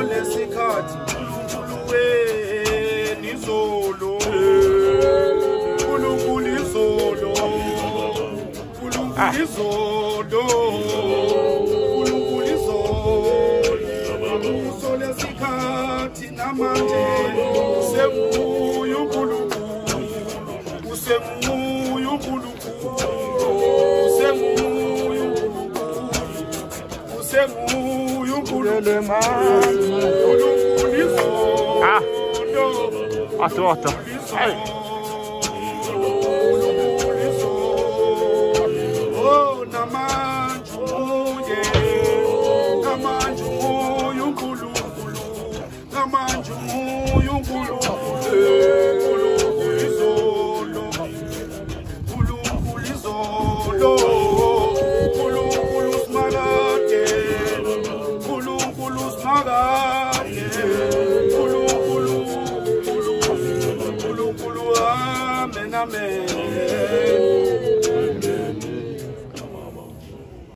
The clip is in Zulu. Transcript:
lesikhathi izolo uNkulunkulu izolo uNkulunkulu izolo uNkulunkulu izolo usolesikhathi namanje usenguye uNkulunkulu usenguye uNkulunkulu usenguye uNkulunkulu usenguye uNkulunkulu Aspetta. Oh, namanju uNkulunkulu izolo uNkulunkulu izolo uNkulunkulu simakade uNkulunkulu simakade Amen, amen.